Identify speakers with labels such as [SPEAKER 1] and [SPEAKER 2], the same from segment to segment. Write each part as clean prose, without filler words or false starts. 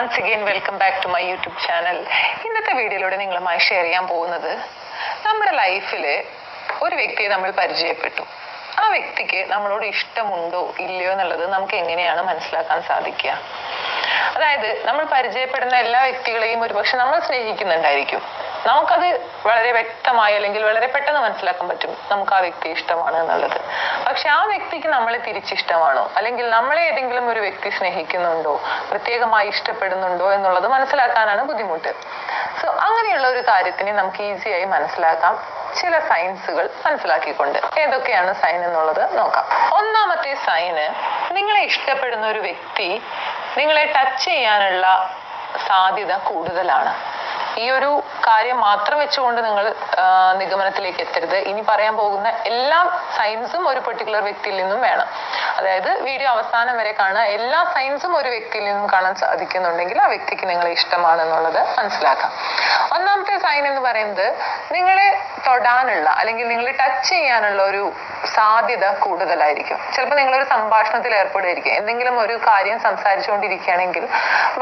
[SPEAKER 1] once again welcome back to my YouTube channel. ഇന്നത്തെ വീഡിയോയിലൂടെ നിങ്ങളുമായി ഷെയർ ചെയ്യാൻ പോകുന്നത് നമ്മുടെ ലൈഫിൽ ഒരു വ്യക്തിയെ നമ്മൾ പരിചയപ്പെട്ടു. ആ വ്യക്തിക്ക് നമ്മളോട് ഇഷ്ടമുണ്ടോ ഇല്ലയോ എന്നുള്ളത് നമുക്ക് എങ്ങനെയാണ് മനസ്സിലാക്കാൻ സാധിക്കുക? അതായത് നമ്മൾ പരിചയപ്പെടുന്ന എല്ലാ വ്യക്തികളെയും ഒരുപക്ഷെ നമ്മൾ സ്നേഹിക്കുന്നുണ്ടായിരിക്കും. നമുക്കത് വളരെ വ്യക്തമായി അല്ലെങ്കിൽ വളരെ പെട്ടെന്ന് മനസ്സിലാക്കാൻ പറ്റും നമുക്ക് ആ വ്യക്തി ഇഷ്ടമാണ് എന്നുള്ളത്. പക്ഷെ ആ വ്യക്തിക്ക് നമ്മളെ തിരിച്ചിഷ്ടമാണോ അല്ലെങ്കിൽ നമ്മളെ ഏതെങ്കിലും ഒരു വ്യക്തി സ്നേഹിക്കുന്നുണ്ടോ, പ്രത്യേകമായി ഇഷ്ടപ്പെടുന്നുണ്ടോ എന്നുള്ളത് മനസ്സിലാക്കാനാണ് ബുദ്ധിമുട്ട്. സോ അങ്ങനെയുള്ള ഒരു കാര്യത്തിനെ നമുക്ക് ഈസിയായി മനസ്സിലാക്കാം ചില സൈൻസുകൾ മനസ്സിലാക്കിക്കൊണ്ട്. ഏതൊക്കെയാണ് സൈൻ എന്നുള്ളത് നോക്കാം. ഒന്നാമത്തെ സൈന്, നിങ്ങളെ ഇഷ്ടപ്പെടുന്ന ഒരു വ്യക്തി നിങ്ങളെ ടച്ച് ചെയ്യാനുള്ള സാധ്യത കൂടുതലാണ്. ഈ ഒരു കാര്യം മാത്രം വെച്ചുകൊണ്ട് നിങ്ങൾ നിഗമനത്തിലേക്ക് എത്തരുത്. ഇനി പറയാൻ പോകുന്ന എല്ലാ സൈൻസും ഒരു പെർട്ടിക്കുലർ വ്യക്തിയിൽ നിന്നും വേണം. അതായത് വീഡിയോ അവസാനം വരെ കാണുക. എല്ലാ സൈൻസും ഒരു വ്യക്തിയിൽ നിന്നും കാണാൻ സാധിക്കുന്നുണ്ടെങ്കിൽ ആ വ്യക്തിക്ക് നിങ്ങളെ ഇഷ്ടമാണെന്നുള്ളത് മനസ്സിലാക്കാം. ഒന്നാമത്തെ സൈൻ എന്ന് പറയുന്നത്, നിങ്ങളെ തൊടാനുള്ള അല്ലെങ്കിൽ നിങ്ങളെ ടച്ച് ചെയ്യാനുള്ള ഒരു സാധ്യത കൂടുതലായിരിക്കും. ചിലപ്പോൾ നിങ്ങളൊരു സംഭാഷണത്തിൽ ഏർപ്പെടുകയായിരിക്കും. എന്തെങ്കിലും ഒരു കാര്യം സംസാരിച്ചുകൊണ്ടിരിക്കുകയാണെങ്കിൽ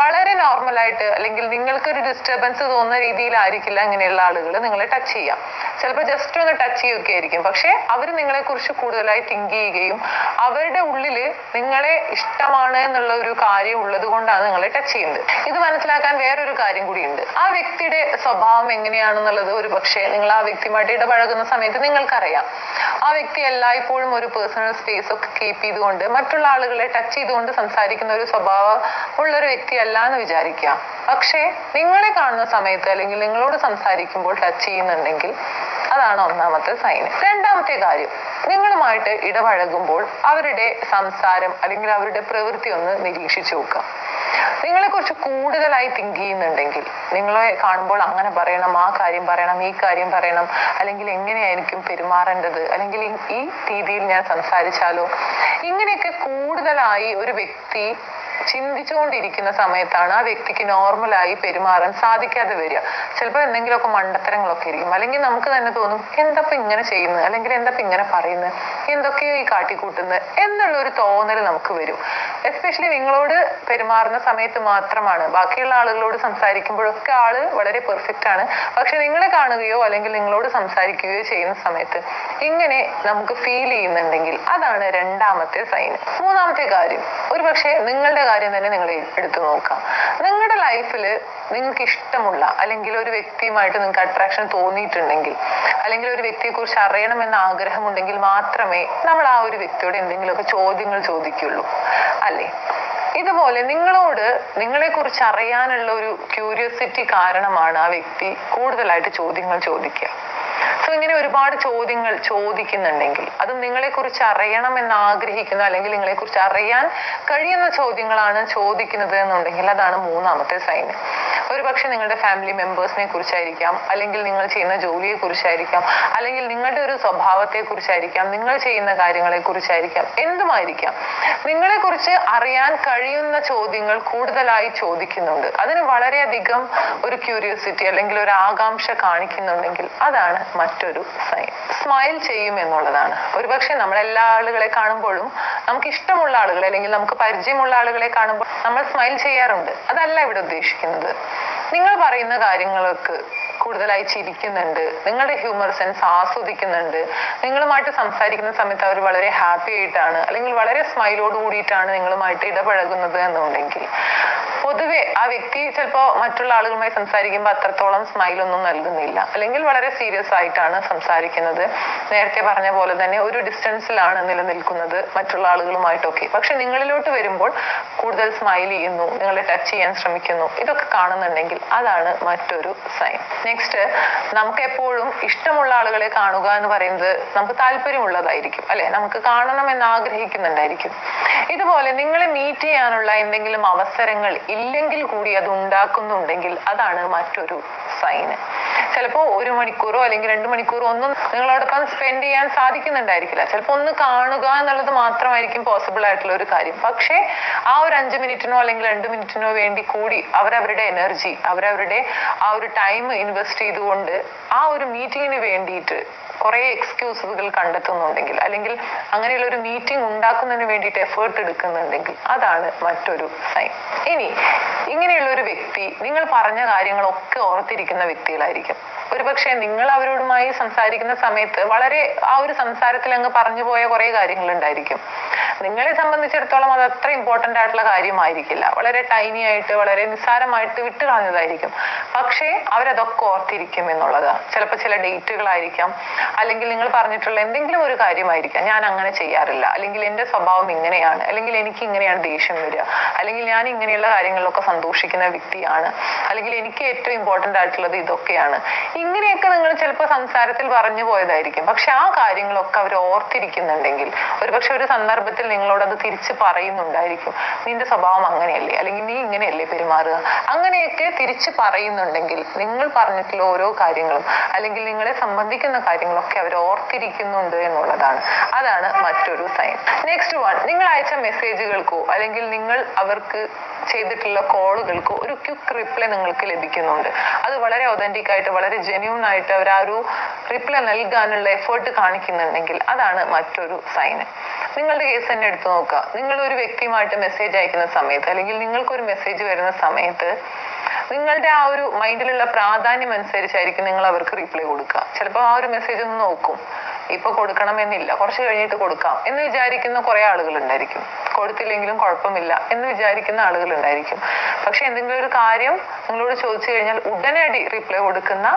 [SPEAKER 1] വളരെ നോർമലായിട്ട് അല്ലെങ്കിൽ നിങ്ങൾക്കൊരു ഡിസ്റ്റർബൻസ് തോന്നുന്ന രീതിയിലായിരിക്കില്ല അങ്ങനെയുള്ള ആളുകൾ നിങ്ങളെ ടച്ച് ചെയ്യാം. ചിലപ്പോൾ ജസ്റ്റ് ഒന്ന് ടച്ച് ചെയ്യുകയൊക്കെ ആയിരിക്കും. പക്ഷെ അവർ നിങ്ങളെ കുറിച്ച് കൂടുതലായി തിങ്ക് ചെയ്യുകയും അവരുടെ ഉള്ളിൽ നിങ്ങളെ ഇഷ്ടമാണ് എന്നുള്ള ഒരു കാര്യം ഉള്ളത് കൊണ്ടാണ് നിങ്ങളെ ടച്ച് ചെയ്യുന്നത്. ഇത് മനസ്സിലാക്കാൻ വേറൊരു കാര്യം കൂടിയുണ്ട്. ആ വ്യക്തിയുടെ സ്വഭാവം എങ്ങനെയാണെന്നുള്ളത് ഒരു പക്ഷേ നിങ്ങൾ ആ വ്യക്തിയുമായിട്ട് ഇടപഴകുന്ന സമയത്ത് നിങ്ങൾക്കറിയാം. ആ വ്യക്തി എല്ലായ്പ്പോഴും ഒരു പേഴ്സണൽ സ്പേസ് ഒക്കെ കീപ്പ് ചെയ്തുകൊണ്ട് മറ്റുള്ള ആളുകളെ ടച്ച് ചെയ്തുകൊണ്ട് സംസാരിക്കുന്ന ഒരു സ്വഭാവം ഉള്ളൊരു വ്യക്തിയല്ല എന്ന് വിചാരിക്കുക. പക്ഷേ നിങ്ങളെ കാണുന്ന സമയത്ത് അല്ലെങ്കിൽ നിങ്ങളോട് സംസാരിക്കുമ്പോൾ ടച്ച് ചെയ്യുന്നുണ്ടെങ്കിൽ അതാണ് ഒന്നാമത്തെ സൈൻ. രണ്ടാമത്തെ കാര്യം, നിങ്ങളുമായിട്ട് ഇടപഴകുമ്പോൾ അവരുടെ സംസാരം അല്ലെങ്കിൽ അവരുടെ പ്രവൃത്തി ഒന്ന് നിരീക്ഷിച്ചു നോക്കുക. നിങ്ങളെ കുറിച്ച് കൂടുതലായി തിങ്ക് ചെയ്യുന്നുണ്ടെങ്കിൽ, നിങ്ങളെ കാണുമ്പോൾ അങ്ങനെ പറയണം, ആ കാര്യം പറയണം, ഈ കാര്യം പറയണം, അല്ലെങ്കിൽ എങ്ങനെയായിരിക്കും പെരുമാറേണ്ടത്, അല്ലെങ്കിൽ ഈ രീതിയിൽ ഞാൻ സംസാരിച്ചാലോ, ഇങ്ങനെയൊക്കെ കൂടുതലായി ഒരു വ്യക്തി ചിന്തിച്ചുകൊണ്ടിരിക്കുന്ന സമയത്താണ് ആ വ്യക്തിക്ക് നോർമലായി പെരുമാറാൻ സാധിക്കാതെ വരിക. ചിലപ്പോൾ എന്തെങ്കിലുമൊക്കെ മണ്ടത്തരങ്ങളൊക്കെ ഇരിക്കും. അല്ലെങ്കിൽ നമുക്ക് തന്നെ തോന്നും, എന്തപ്പോ ഇങ്ങനെ ചെയ്യുന്നത്, അല്ലെങ്കിൽ എന്തപ്പോ ഇങ്ങനെ പറയുന്നത്, എന്തൊക്കെയോ ഈ കാട്ടിക്കൂട്ടുന്നത് എന്നുള്ള ഒരു തോന്നൽ നമുക്ക് വരും. എസ്പെഷ്യലി നിങ്ങളോട് പെരുമാറുന്ന സമയത്ത് മാത്രമാണ്. ബാക്കിയുള്ള ആളുകളോട് സംസാരിക്കുമ്പോഴൊക്കെ ആള് വളരെ പെർഫെക്റ്റ് ആണ്. പക്ഷെ നിങ്ങളെ കാണുകയോ അല്ലെങ്കിൽ നിങ്ങളോട് സംസാരിക്കുകയോ ചെയ്യുന്ന സമയത്ത് ഇങ്ങനെ നമുക്ക് ഫീൽ ചെയ്യുന്നുണ്ടെങ്കിൽ അതാണ് രണ്ടാമത്തെ സൈൻ. മൂന്നാമത്തെ കാര്യം, ഒരു പക്ഷേ നിങ്ങളുടെ കാര്യം തന്നെ നിങ്ങൾ എടുത്തു നോക്കാം. നിങ്ങളുടെ ലൈഫിൽ നിങ്ങൾക്ക് ഇഷ്ടമുള്ള അല്ലെങ്കിൽ ഒരു വ്യക്തിയുമായിട്ട് നിങ്ങൾക്ക് അട്രാക്ഷൻ തോന്നിയിട്ടുണ്ടെങ്കിൽ അല്ലെങ്കിൽ ഒരു വ്യക്തിയെ കുറിച്ച് അറിയണമെന്ന ആഗ്രഹമുണ്ടെങ്കിൽ മാത്രമേ നമ്മൾ ആ ഒരു വ്യക്തിയോട് എന്തെങ്കിലുമൊക്കെ ചോദ്യങ്ങൾ ചോദിക്കുള്ളൂ, അല്ലേ? ഇതുപോലെ നിങ്ങളെ കുറിച്ച് അറിയാനുള്ള ഒരു ക്യൂരിയോസിറ്റി കാരണമാണ് ആ വ്യക്തി കൂടുതലായിട്ട് ചോദ്യങ്ങൾ ചോദിക്കുക. സോ ഇങ്ങനെ ഒരുപാട് ചോദ്യങ്ങൾ ചോദിക്കുന്നുണ്ടെങ്കിൽ, അതും നിങ്ങളെ കുറിച്ച് അറിയണമെന്ന് ആഗ്രഹിക്കുന്ന അല്ലെങ്കിൽ നിങ്ങളെ കുറിച്ച് അറിയാൻ കഴിയുന്ന ചോദ്യങ്ങളാണ് ചോദിക്കുന്നത് എന്നുണ്ടെങ്കിൽ അതാണ് മൂന്നാമത്തെ സൈൻ. ഒരുപക്ഷെ നിങ്ങളുടെ ഫാമിലി മെമ്പേഴ്സിനെ കുറിച്ചായിരിക്കാം, അല്ലെങ്കിൽ നിങ്ങൾ ചെയ്യുന്ന ജോലിയെ കുറിച്ചായിരിക്കാം, അല്ലെങ്കിൽ നിങ്ങളുടെ ഒരു സ്വഭാവത്തെ കുറിച്ചായിരിക്കാം, നിങ്ങൾ ചെയ്യുന്ന കാര്യങ്ങളെ കുറിച്ചായിരിക്കാം, എന്തുമായിരിക്കാം. നിങ്ങളെ കുറിച്ച് അറിയാൻ കഴിയുന്ന ചോദ്യങ്ങൾ കൂടുതലായി ചോദിക്കുന്നുണ്ട്. അതിന് വളരെയധികം ഒരു ക്യൂരിയോസിറ്റി അല്ലെങ്കിൽ ഒരു ആകാംക്ഷ കാണിക്കുന്നുണ്ടെങ്കിൽ അതാണ് മറ്റൊരു സൈൻ. സ്മൈൽ ചെയ്യും എന്നുള്ളതാണ്. ഒരുപക്ഷെ നമ്മളെല്ലാ ആളുകളെ കാണുമ്പോഴും നമുക്ക് ഇഷ്ടമുള്ള ആളുകളെ അല്ലെങ്കിൽ നമുക്ക് പരിചയമുള്ള ആളുകളെ കാണുമ്പോൾ നമ്മൾ സ്മൈൽ ചെയ്യാറുണ്ട്. അതല്ല ഇവിടെ ഉദ്ദേശിക്കുന്നത്. നിങ്ങൾ പറയുന്ന കാര്യങ്ങൾക്ക് കൂടുതലായി ചിരിക്കുന്നുണ്ട്, നിങ്ങളുടെ ഹ്യൂമർ സെൻസ് ആസ്വദിക്കുന്നുണ്ട്, നിങ്ങളുമായിട്ട് സംസാരിക്കുന്ന സമയത്ത് അവർ വളരെ ഹാപ്പി ആയിട്ടാണ് അല്ലെങ്കിൽ വളരെ സ്മൈലോട് കൂടിയിട്ടാണ് നിങ്ങളുമായിട്ട് ഇടപഴകുന്നത് എന്നുണ്ടെങ്കിൽ പൊതുവെ ആ വ്യക്തി ചിലപ്പോൾ മറ്റുള്ള ആളുകളുമായി സംസാരിക്കുമ്പോൾ അത്രത്തോളം സ്മൈലൊന്നും നൽകുന്നില്ല, അല്ലെങ്കിൽ വളരെ സീരിയസ് ആയിട്ടാണ് സംസാരിക്കുന്നത്. നേരത്തെ പറഞ്ഞ പോലെ തന്നെ ഒരു ഡിസ്റ്റൻസിലാണ് നിലനിൽക്കുന്നത് മറ്റുള്ള ആളുകളുമായിട്ടൊക്കെ. പക്ഷെ നിങ്ങളിലോട്ട് വരുമ്പോൾ കൂടുതൽ സ്മൈൽ ചെയ്യുന്നു, നിങ്ങളെ ടച്ച് ചെയ്യാൻ ശ്രമിക്കുന്നു. ഇതൊക്കെ കാണുന്നുണ്ടെങ്കിൽ അതാണ് മറ്റൊരു സൈൻ. നെക്സ്റ്റ്, നമുക്ക് എപ്പോഴും ഇഷ്ടമുള്ള ആളുകളെ കാണുക എന്ന് പറയുന്നത് നമുക്ക് താല്പര്യമുള്ളതായിരിക്കും, അല്ലെ? നമുക്ക് കാണണം എന്ന് ആഗ്രഹിക്കുന്നുണ്ടായിരിക്കും. ഇതുപോലെ നിങ്ങളെ മീറ്റ് ചെയ്യാനുള്ള എന്തെങ്കിലും അവസരങ്ങൾ ഇല്ലെങ്കിൽ കൂടി അത് ഉണ്ടാക്കുന്നുണ്ടെങ്കിൽ അതാണ് മറ്റൊരു സൈന്. ചിലപ്പോൾ 1 മണിക്കൂറോ അല്ലെങ്കിൽ 2 മണിക്കൂറോ ഒന്നും നിങ്ങളോടൊപ്പം സ്പെൻഡ് ചെയ്യാൻ സാധിക്കുന്നുണ്ടായിരിക്കില്ല. ചിലപ്പോൾ ഒന്ന് കാണുക എന്നുള്ളത് മാത്രമായിരിക്കും പോസിബിൾ ആയിട്ടുള്ള ഒരു കാര്യം. പക്ഷേ ആ ഒരു 5 മിനിറ്റിനോ അല്ലെങ്കിൽ 2 മിനിറ്റിനോ വേണ്ടി കൂടി അവരവരുടെ എനർജി, അവരവരുടെ ആ ഒരു ടൈം ഇൻവെസ്റ്റ് ചെയ്തുകൊണ്ട് ആ ഒരു മീറ്റിങ്ങിന് വേണ്ടിയിട്ട് കുറെ എക്സ്ക്യൂസുകൾ കണ്ടെത്തുന്നുണ്ടെങ്കിൽ, അല്ലെങ്കിൽ അങ്ങനെയുള്ള ഒരു മീറ്റിംഗ് ഉണ്ടാക്കുന്നതിന് വേണ്ടിയിട്ട് എഫേർട്ട് എടുക്കുന്നുണ്ടെങ്കിൽ, അതാണ് മറ്റൊരു സൈൻ. ഇനി ഇങ്ങനെയുള്ള ഒരു വ്യക്തി നിങ്ങൾ പറഞ്ഞ കാര്യങ്ങളൊക്കെ ഓർത്തിരിക്കുന്ന വ്യക്തികളായിരിക്കും. ഒരുപക്ഷെ നിങ്ങൾ അവരോടുമായി സംസാരിക്കുന്ന സമയത്ത് വളരെ ആ ഒരു സംസാരത്തിൽ അങ്ങ് പറഞ്ഞു പോയ കുറെ കാര്യങ്ങൾ ഉണ്ടായിരിക്കും. നിങ്ങളെ സംബന്ധിച്ചിടത്തോളം അത് അത്ര ഇമ്പോർട്ടന്റ് ആയിട്ടുള്ള കാര്യമായിരിക്കില്ല, വളരെ ടൈനി ആയിട്ട് വളരെ നിസ്സാരമായിട്ട് വിട്ടുകളഞ്ഞതായിരിക്കും. പക്ഷേ അവരതൊക്കെ ഓർത്തിരിക്കും എന്നുള്ളത്. ചിലപ്പോൾ ചില ഡേറ്റുകളായിരിക്കാം, അല്ലെങ്കിൽ നിങ്ങൾ പറഞ്ഞിട്ടുള്ള എന്തെങ്കിലും ഒരു കാര്യമായിരിക്കാം. ഞാൻ അങ്ങനെ ചെയ്യാറില്ല, അല്ലെങ്കിൽ എൻ്റെ സ്വഭാവം ഇങ്ങനെയാണ്, അല്ലെങ്കിൽ എനിക്ക് ഇങ്ങനെയാണ് ദേഷ്യം വരിക, അല്ലെങ്കിൽ ഞാൻ ഇങ്ങനെയുള്ള കാര്യങ്ങളിലൊക്കെ സന്തോഷിക്കുന്ന വ്യക്തിയാണ്, അല്ലെങ്കിൽ എനിക്ക് ഏറ്റവും ഇമ്പോർട്ടന്റ് ആയിട്ടുള്ളത് ഇതൊക്കെയാണ്. ഇങ്ങനെയൊക്കെ നിങ്ങൾ ചിലപ്പോൾ സംസാരത്തിൽ പറഞ്ഞു പോയതായിരിക്കും. പക്ഷെ ആ കാര്യങ്ങളൊക്കെ അവർ ഓർത്തിരിക്കുന്നുണ്ടെങ്കിൽ, ഒരുപക്ഷെ ഒരു സന്ദർഭത്തിൽ നിങ്ങളോട് അത് തിരിച്ച് പറയുന്നുണ്ടായിരിക്കും. നിന്റെ സ്വഭാവം അങ്ങനെയല്ലേ, അല്ലെങ്കിൽ നീ ഇങ്ങനെയല്ലേ പെരുമാറുക, അങ്ങനെയൊക്കെ തിരിച്ച് പറയുന്നുണ്ടെങ്കിൽ നിങ്ങൾ പറഞ്ഞിട്ടുള്ള ഓരോ കാര്യങ്ങളും അല്ലെങ്കിൽ നിങ്ങളെ സംബന്ധിക്കുന്ന കാര്യങ്ങളൊക്കെ അവർ ഓർത്തിരിക്കുന്നുണ്ട് എന്നുള്ളതാണ്. അതാണ് മറ്റൊരു സൈൻ. നെക്സ്റ്റ് വൺ, നിങ്ങൾ അയച്ച മെസ്സേജുകൾക്കോ അല്ലെങ്കിൽ നിങ്ങൾ അവർക്ക് ചെയ്തിട്ടുള്ള കോളുകൾക്കോ ഒരു ക്വിക്ക് റിപ്ലൈ നിങ്ങൾക്ക് ലഭിക്കുന്നുണ്ട്. അത് വളരെ ഒതന്റിക് ആയിട്ട് വളരെ ജെന്യൂൺ ആയിട്ട് അവർ ആ ഒരു റിപ്ലൈ നൽകാനുള്ള എഫേർട്ട് കാണിക്കുന്നുണ്ടെങ്കിൽ അതാണ് മറ്റൊരു സൈൻ. നിങ്ങളുടെ കേസ് തന്നെ എടുത്തു നോക്കുക. നിങ്ങൾ ഒരു വ്യക്തിയുമായിട്ട് മെസ്സേജ് അയക്കുന്ന സമയത്ത് അല്ലെങ്കിൽ നിങ്ങൾക്കൊരു മെസ്സേജ് വരുന്ന സമയത്ത് നിങ്ങളുടെ ആ ഒരു മൈൻഡിലുള്ള പ്രാധാന്യം അനുസരിച്ചായിരിക്കും നിങ്ങൾ അവർക്ക് റിപ്ലൈ കൊടുക്കുക. ചിലപ്പോൾ ആ ഒരു മെസ്സേജ് ഒന്ന് നോക്കും, ഇപ്പൊ കൊടുക്കണമെന്നില്ല, കുറച്ച് കഴിഞ്ഞിട്ട് കൊടുക്കാം എന്ന് വിചാരിക്കുന്ന കുറെ ആളുകൾ ഉണ്ടായിരിക്കും. കൊടുത്തില്ലെങ്കിലും കുഴപ്പമില്ല എന്ന് വിചാരിക്കുന്ന ആളുകൾ ഉണ്ടായിരിക്കും. പക്ഷെ എന്തെങ്കിലും ഒരു കാര്യം നിങ്ങളോട് ചോദിച്ചു കഴിഞ്ഞാൽ ഉടനടി റിപ്ലൈ കൊടുക്കുന്ന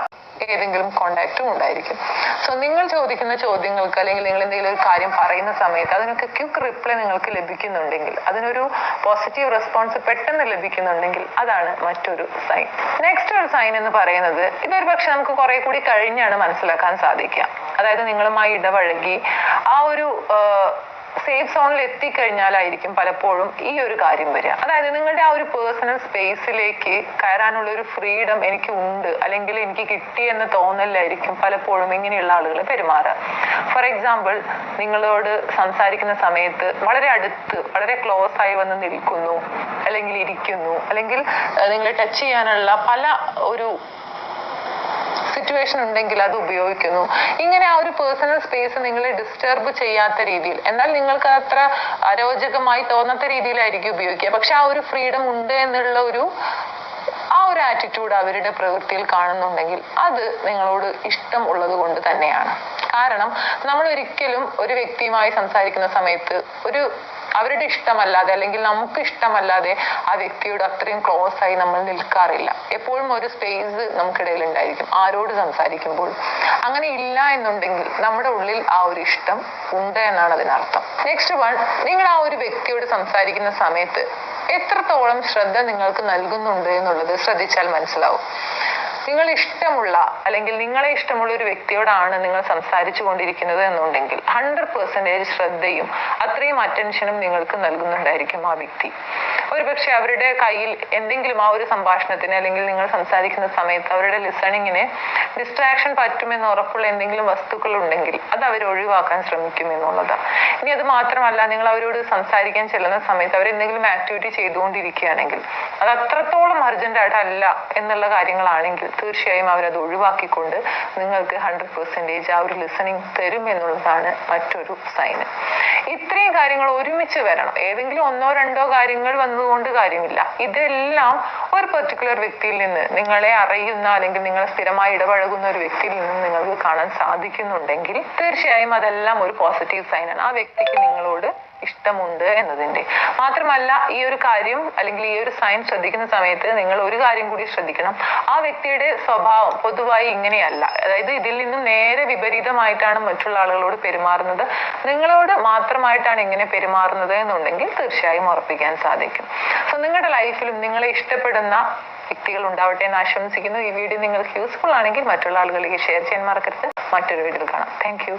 [SPEAKER 1] ഏതെങ്കിലും കോണ്ടാക്റ്റും ഉണ്ടായിരിക്കും. സോ നിങ്ങൾ ചോദിക്കുന്ന ചോദ്യങ്ങൾക്ക് അല്ലെങ്കിൽ നിങ്ങൾ എന്തെങ്കിലും ഒരു കാര്യം പറയുന്ന സമയത്ത് അതിനൊക്കെ ക്വിക്ക് റിപ്ലൈ നിങ്ങൾക്ക് ലഭിക്കുന്നുണ്ടെങ്കിൽ, അതിനൊരു പോസിറ്റീവ് റെസ്പോൺസ് പെട്ടെന്ന് ലഭിക്കുന്നുണ്ടെങ്കിൽ അതാണ് മറ്റൊരു സൈൻ. നെക്സ്റ്റ് ഒരു സൈൻ എന്ന് പറയുന്നത്, ഇതൊരു പക്ഷെ നമുക്ക് കുറെ കൂടി കഴിഞ്ഞാണ് മനസ്സിലാക്കാൻ സാധിക്കുക. അതായത് നിങ്ങളുമായി ഇടപഴകി ആ ഒരു സേഫ് സോണിൽ എത്തിക്കഴിഞ്ഞാലായിരിക്കും പലപ്പോഴും ഈ ഒരു കാര്യം വരിക. അതായത് നിങ്ങളുടെ ആ ഒരു പേഴ്സണൽ സ്പേസിലേക്ക് കയറാനുള്ള ഒരു ഫ്രീഡം എനിക്ക് ഉണ്ട് അല്ലെങ്കിൽ എനിക്ക് കിട്ടി എന്ന് തോന്നലായിരിക്കും പലപ്പോഴും ഇങ്ങനെയുള്ള ആളുകൾ പെരുമാറുക. ഫോർ എക്സാമ്പിൾ, നിങ്ങളോട് സംസാരിക്കുന്ന സമയത്ത് വളരെ അടുത്ത് വളരെ ക്ലോസ് ആയി വന്ന് നിൽക്കുന്നു, അല്ലെങ്കിൽ ഇരിക്കുന്നു, അല്ലെങ്കിൽ നിങ്ങൾ ടച്ച് ചെയ്യാനുള്ള പല ഒരു സിറ്റുവേഷൻ ഉണ്ടെങ്കിൽ അത് ഉപയോഗിക്കുന്നു. ഇങ്ങനെ ആ ഒരു പേഴ്സണൽ സ്പേസ് നിങ്ങളെ ഡിസ്റ്റർബ് ചെയ്യാത്ത രീതിയിൽ, എന്നാൽ നിങ്ങൾക്ക് അത്ര അരോചകമായി തോന്നാത്ത രീതിയിലായിരിക്കും ഉപയോഗിക്കുക. പക്ഷെ ആ ഒരു ഫ്രീഡം ഉണ്ട് എന്നുള്ള ഒരു ആറ്റിറ്റ്യൂഡ് അവരുടെ പ്രവൃത്തിയിൽ കാണുന്നുണ്ടെങ്കിൽ അത് നിങ്ങളോട് ഇഷ്ടം ഉള്ളത് കൊണ്ട് തന്നെയാണ്. കാരണം നമ്മൾ ഒരിക്കലും ഒരു വ്യക്തിയുമായി സംസാരിക്കുന്ന സമയത്ത് അവരുടെ ഇഷ്ടമല്ലാതെ അല്ലെങ്കിൽ നമുക്ക് ഇഷ്ടമല്ലാതെ ആ വ്യക്തിയോട് അത്രയും ക്ലോസ് ആയി നമ്മൾ നിൽക്കാറില്ല. എപ്പോഴും ഒരു സ്പേസ് നമുക്കിടയിൽ ഉണ്ടായിരിക്കും ആരോട് സംസാരിക്കുമ്പോൾ. അങ്ങനെ ഇല്ല എന്നുണ്ടെങ്കിൽ നമ്മുടെ ഉള്ളിൽ ആ ഒരു ഇഷ്ടം ഉണ്ട് എന്നാണ് അതിനർത്ഥം. നെക്സ്റ്റ് വൺ, നിങ്ങൾ ആ ഒരു വ്യക്തിയോട് സംസാരിക്കുന്ന സമയത്ത് എത്രത്തോളം ശ്രദ്ധ നിങ്ങൾക്ക് നൽകുന്നുണ്ട് എന്നുള്ളത് ശ്രദ്ധിച്ചാൽ മനസ്സിലാവും. നിങ്ങൾ ഇഷ്ടമുള്ള അല്ലെങ്കിൽ നിങ്ങളെ ഇഷ്ടമുള്ള ഒരു വ്യക്തിയോടാണ് നിങ്ങൾ സംസാരിച്ചു കൊണ്ടിരിക്കുന്നത് എന്നുണ്ടെങ്കിൽ 100% ശ്രദ്ധയും അത്രയും അറ്റൻഷനും നിങ്ങൾക്ക് നൽകുന്നുണ്ടായിരിക്കും ആ വ്യക്തി. ഒരുപക്ഷെ അവരുടെ കയ്യിൽ എന്തെങ്കിലും ആ ഒരു സംഭാഷണത്തിന് അല്ലെങ്കിൽ നിങ്ങൾ സംസാരിക്കുന്ന സമയത്ത് അവരുടെ ലിസണിങ്ങിന് ഡിസ്ട്രാക്ഷൻ പറ്റുമെന്ന് ഉറപ്പുള്ള എന്തെങ്കിലും വസ്തുക്കൾ ഉണ്ടെങ്കിൽ അത് അവർ ഒഴിവാക്കാൻ ശ്രമിക്കും എന്നുള്ളതാണ്. ഇനി അത് മാത്രമല്ല, നിങ്ങൾ അവരോട് സംസാരിക്കാൻ ചെല്ലുന്ന സമയത്ത് അവർ എന്തെങ്കിലും ആക്ടിവിറ്റി ചെയ്തുകൊണ്ടിരിക്കുകയാണെങ്കിൽ അത് അത്രത്തോളം അർജന്റ് ആയിട്ടല്ല എന്നുള്ള കാര്യങ്ങളാണെങ്കിൽ തീർച്ചയായും അവരത് ഒഴിവാക്കിക്കൊണ്ട് നിങ്ങൾക്ക് 100% ആ ഒരു ലിസണിങ് തരും എന്നുള്ളതാണ് മറ്റൊരു സൈൻ. ഇത്രയും കാര്യങ്ങൾ ഒരുമിച്ച് വരണം. ഏതെങ്കിലും ഒന്നോ രണ്ടോ കാര്യങ്ങൾ വന്നതുകൊണ്ട് കാര്യമില്ല. ഇതെല്ലാം ഒരു പെർട്ടിക്കുലർ വ്യക്തിയിൽ നിന്ന്, നിങ്ങളെ അറിയുന്ന അല്ലെങ്കിൽ നിങ്ങൾ സ്ഥിരമായി ഇടപഴകുന്ന ഒരു വ്യക്തിയിൽ നിന്ന് നിങ്ങൾക്ക് കാണാൻ സാധിക്കുന്നുണ്ടെങ്കിൽ തീർച്ചയായും അതെല്ലാം ഒരു പോസിറ്റീവ് സൈനാണ്. ആ വ്യക്തിക്ക് നിങ്ങളോട് ഇഷ്ടമുണ്ട് എന്നതിന്റെ. മാത്രമല്ല, ഈ ഒരു കാര്യം അല്ലെങ്കിൽ ഈ ഒരു സൈൻ ശ്രദ്ധിക്കുന്ന സമയത്ത് നിങ്ങൾ ഒരു കാര്യം കൂടി ശ്രദ്ധിക്കണം. ആ വ്യക്തിയുടെ സ്വഭാവം പൊതുവായി ഇങ്ങനെയല്ല, അതായത് ഇതിൽ നിന്നും നേരെ വിപരീതമായിട്ടാണ് മറ്റുള്ള ആളുകളോട് പെരുമാറുന്നത്, നിങ്ങളോട് മാത്രമായിട്ടാണ് ഇങ്ങനെ പെരുമാറുന്നത് എന്നുണ്ടെങ്കിൽ തീർച്ചയായും ഉറപ്പിക്കാൻ സാധിക്കും. സോ നിങ്ങളുടെ ലൈഫിലും നിങ്ങളെ ഇഷ്ടപ്പെടുന്ന വ്യക്തികൾ ഉണ്ടാവട്ടെ എന്ന് ആശംസിക്കുന്നു. ഈ വീഡിയോ നിങ്ങൾക്ക് യൂസ്ഫുൾ ആണെങ്കിൽ മറ്റുള്ള ആളുകളിലേക്ക് ഷെയർ ചെയ്യാൻ മറക്കരുത്. മറ്റൊരു വീഡിയോയിൽ കാണാം. Thank you.